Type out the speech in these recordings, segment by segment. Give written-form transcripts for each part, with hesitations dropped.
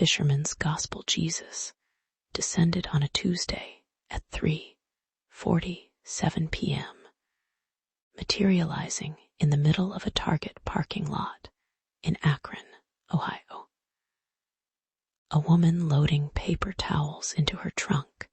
Fisherman's Gospel Jesus descended on a Tuesday at 3:47 p.m., materializing in the middle of a Target parking lot in Akron, Ohio. A woman loading paper towels into her trunk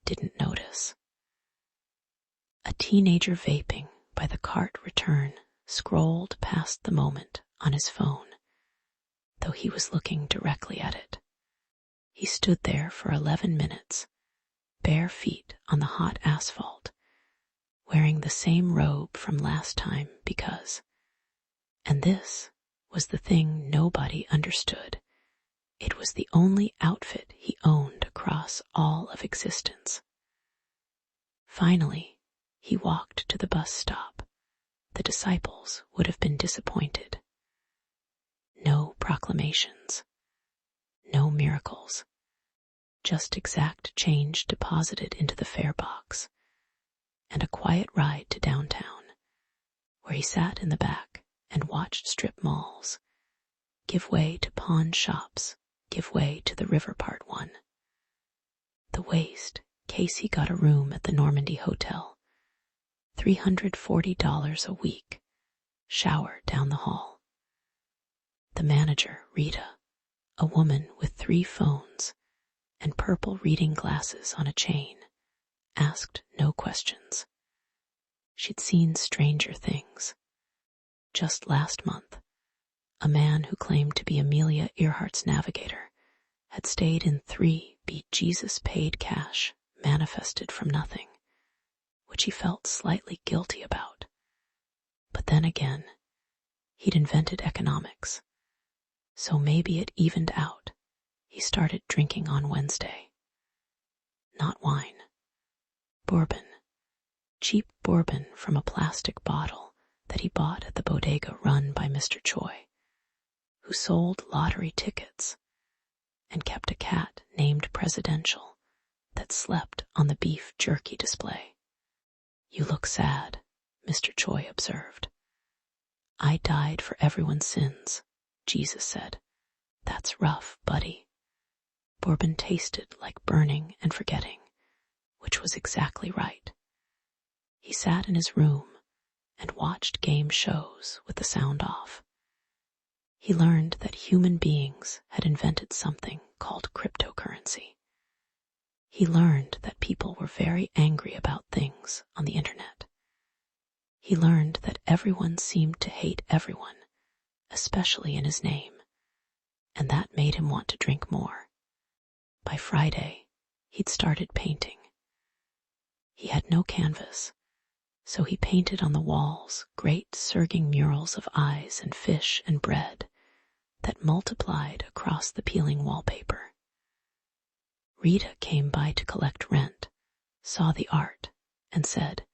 didn't notice. A teenager vaping by the cart return scrolled past the moment on his phone, though he was looking directly at it. He stood there for 11 minutes, bare feet on the hot asphalt, wearing the same robe from last time because, and this was the thing nobody understood, it was the only outfit he owned across all of existence. Finally, he walked to the bus stop. The disciples would have been disappointed. No proclamations. No miracles. Just exact change deposited into the fare box, and a quiet ride to downtown, where he sat in the back and watched strip malls give way to pawn shops, give way to the river part one. The waste, Casey got a room at the Normandy Hotel, $340 a week, shower down the hall. The manager, Rita, a woman with 3 phones and purple reading glasses on a chain, asked no questions. She'd seen stranger things. Just last month, a man who claimed to be Amelia Earhart's navigator had stayed in 3 Be Jesus paid cash manifested from nothing, which he felt slightly guilty about. But then again, he'd invented economics, so maybe it evened out. He started drinking on Wednesday. Not wine. Bourbon. Cheap bourbon from a plastic bottle that he bought at the bodega run by Mr. Choi, who sold lottery tickets and kept a cat named Presidential that slept on the beef jerky display. "You look sad," Mr. Choi observed. "I died for everyone's sins," Jesus said. "That's rough, buddy." Bourbon tasted like burning and forgetting, which was exactly right. He sat in his room and watched game shows with the sound off. He learned that human beings had invented something called cryptocurrency. He learned that people were very angry about things on the internet. He learned that everyone seemed to hate everyone, especially in his name, and that made him want to drink more. By Friday, he'd started painting. He had no canvas, so he painted on the walls great surging murals of eyes and fish and bread that multiplied across the peeling wallpaper. Rita came by to collect rent, saw the art, and said,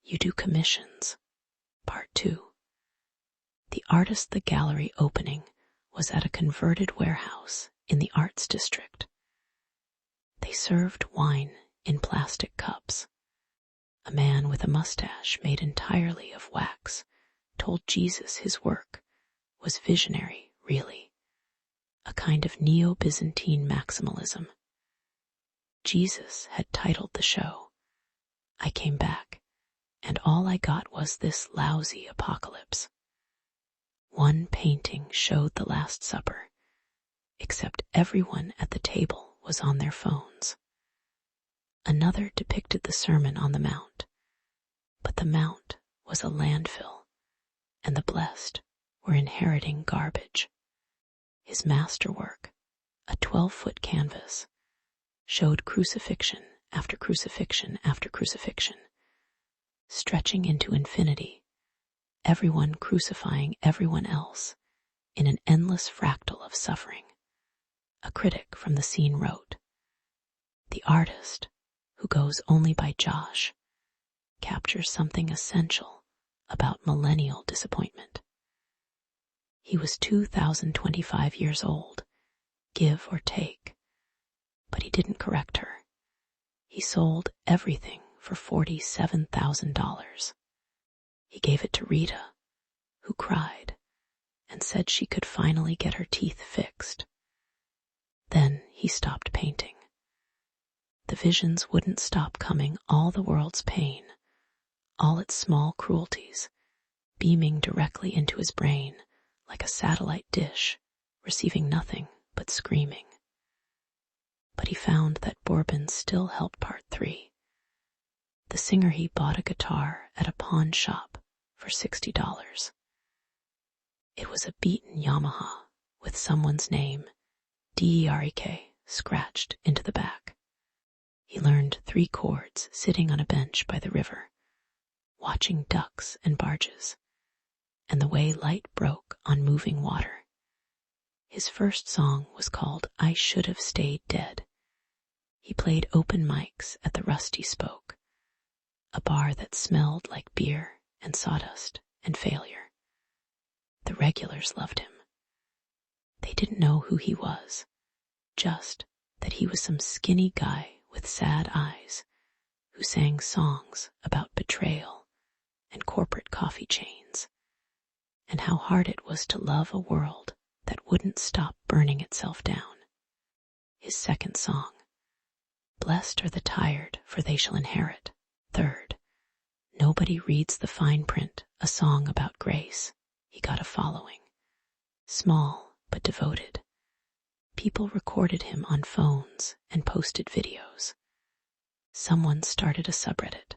"You do commissions." Part 2. The Artist the Gallery opening was at a converted warehouse in the Arts District. They served wine in plastic cups. A man with a mustache made entirely of wax told Jesus his work was visionary, really, a kind of Neo-Byzantine maximalism. Jesus had titled the show, "I Came Back, and all I got was this lousy apocalypse." One painting showed the Last Supper, except everyone at the table was on their phones. Another depicted the Sermon on the Mount, but the Mount was a landfill, and the blessed were inheriting garbage. His masterwork, a 12-foot canvas, showed crucifixion after crucifixion after crucifixion, stretching into infinity, everyone crucifying everyone else in an endless fractal of suffering. A critic from the scene wrote, "The artist, who goes only by Josh, captures something essential about millennial disappointment." He was 2,025 years old, give or take, but he didn't correct her. He sold everything for $47,000. He gave it to Rita, who cried and said she could finally get her teeth fixed. Then he stopped painting. The visions wouldn't stop coming, all the world's pain, all its small cruelties, beaming directly into his brain like a satellite dish, receiving nothing but screaming. But he found that Bourbon still held part 3. The singer he bought a guitar at a pawn shop for $60. It was a beaten Yamaha with someone's name, DEREK, scratched into the back. He learned 3 chords sitting on a bench by the river, watching ducks and barges, and the way light broke on moving water. His first song was called I Should Have Stayed Dead. He played open mics at the Rusty Spoke, a bar that smelled like beer and sawdust and failure. The regulars loved him. They didn't know who he was, just that he was some skinny guy with sad eyes who sang songs about betrayal and corporate coffee chains, and how hard it was to love a world that wouldn't stop burning itself down. His second song, Blessed are the tired, for they shall inherit. Third, Nobody reads the fine print, a song about grace. He got a following, small but devoted. People recorded him on phones and posted videos. Someone started a subreddit.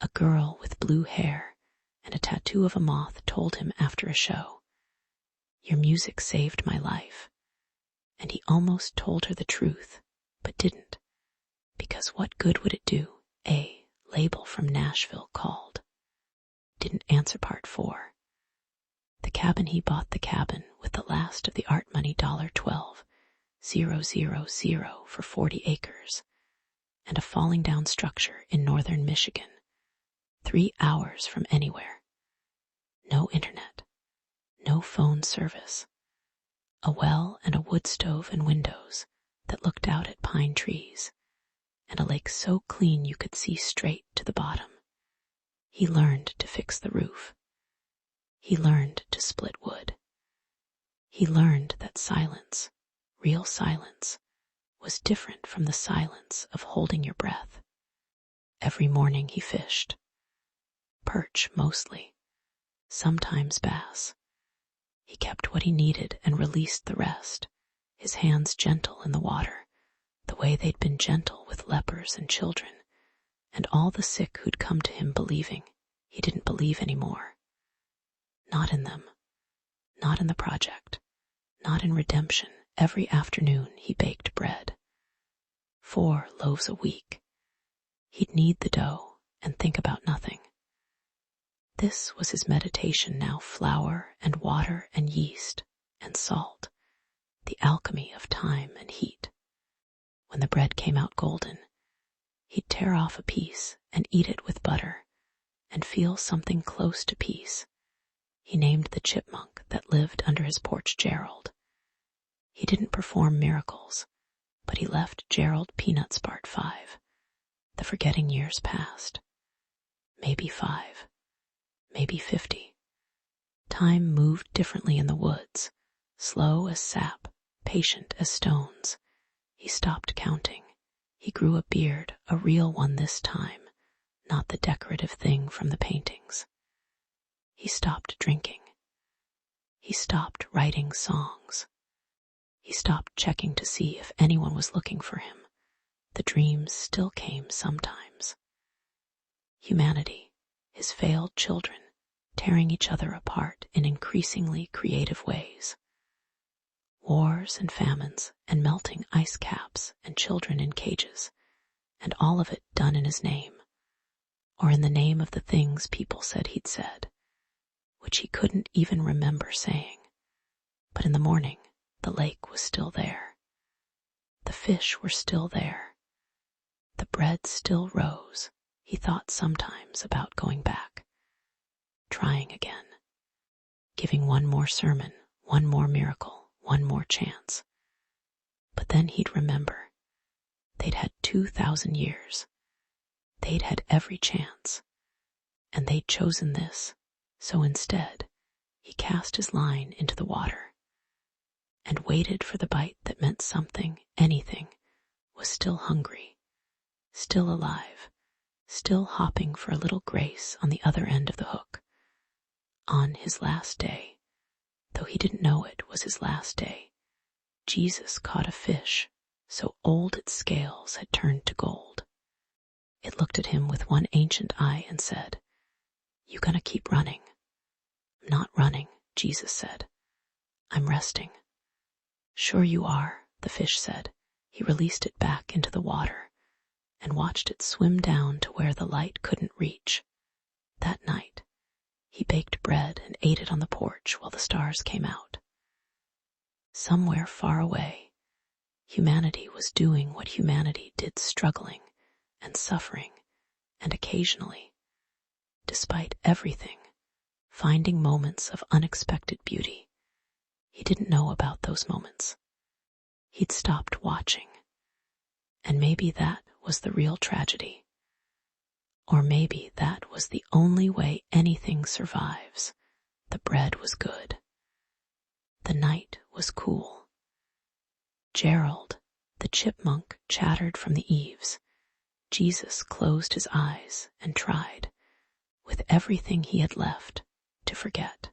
A girl with blue hair and a tattoo of a moth told him after a show, "Your music saved my life." And he almost told her the truth, but didn't, because what good would it do? A label from Nashville called. Didn't answer part 4. The cabin he bought, the cabin with the last of the art money, $12,000 for 40 acres, and a falling down structure in northern Michigan, 3 hours from anywhere. No internet, no phone service, a well and a wood stove and windows that looked out at pine trees, and a lake so clean you could see straight to the bottom. He learned to fix the roof. He learned to split wood. He learned that silence, real silence, was different from the silence of holding your breath. Every morning he fished. Perch mostly, sometimes bass. He kept what he needed and released the rest, his hands gentle in the water, the way they'd been gentle with lepers and children, and all the sick who'd come to him believing he didn't believe anymore. Not in them, not in the project, not in redemption. Every afternoon he baked bread. 4 loaves a week. He'd knead the dough and think about nothing. This was his meditation now, flour and water and yeast and salt, the alchemy of time and heat. When the bread came out golden, he'd tear off a piece and eat it with butter and feel something close to peace. He named the chipmunk that lived under his porch Gerald. He didn't perform miracles, but he left Gerald peanuts part 5. The forgetting years passed. Maybe 5, maybe 50. Time moved differently in the woods, slow as sap, patient as stones. He stopped counting. He grew a beard, a real one this time, not the decorative thing from the paintings. He stopped drinking. He stopped writing songs. He stopped checking to see if anyone was looking for him. The dreams still came sometimes. Humanity, his failed children, tearing each other apart in increasingly creative ways. Wars and famines and melting ice caps and children in cages, and all of it done in his name, or in the name of the things people said he'd said, which he couldn't even remember saying. But in the morning, the lake was still there. The fish were still there. The bread still rose. He thought sometimes about going back, trying again, giving one more sermon, one more miracle, one more chance. But then he'd remember. They'd had 2,000 years. They'd had every chance. And they'd chosen this. So instead, he cast his line into the water. and waited for the bite that meant something, anything, was still hungry, still alive, still hopping for a little grace on the other end of the hook. On his last day, though he didn't know it was his last day, Jesus caught a fish so old its scales had turned to gold. It looked at him with one ancient eye and said, "You gonna keep running?" "I'm not running," Jesus said. "I'm resting." "Sure you are," the fish said. He released it back into the water and watched it swim down to where the light couldn't reach. That night, he baked bread and ate it on the porch while the stars came out. Somewhere far away, humanity was doing what humanity did, struggling and suffering and occasionally, despite everything, finding moments of unexpected beauty. He didn't know about those moments. He'd stopped watching. And maybe that was the real tragedy. Or maybe that was the only way anything survives. The bread was good. The night was cool. Gerald, the chipmunk, chattered from the eaves. Jesus closed his eyes and tried, with everything he had left, to forget.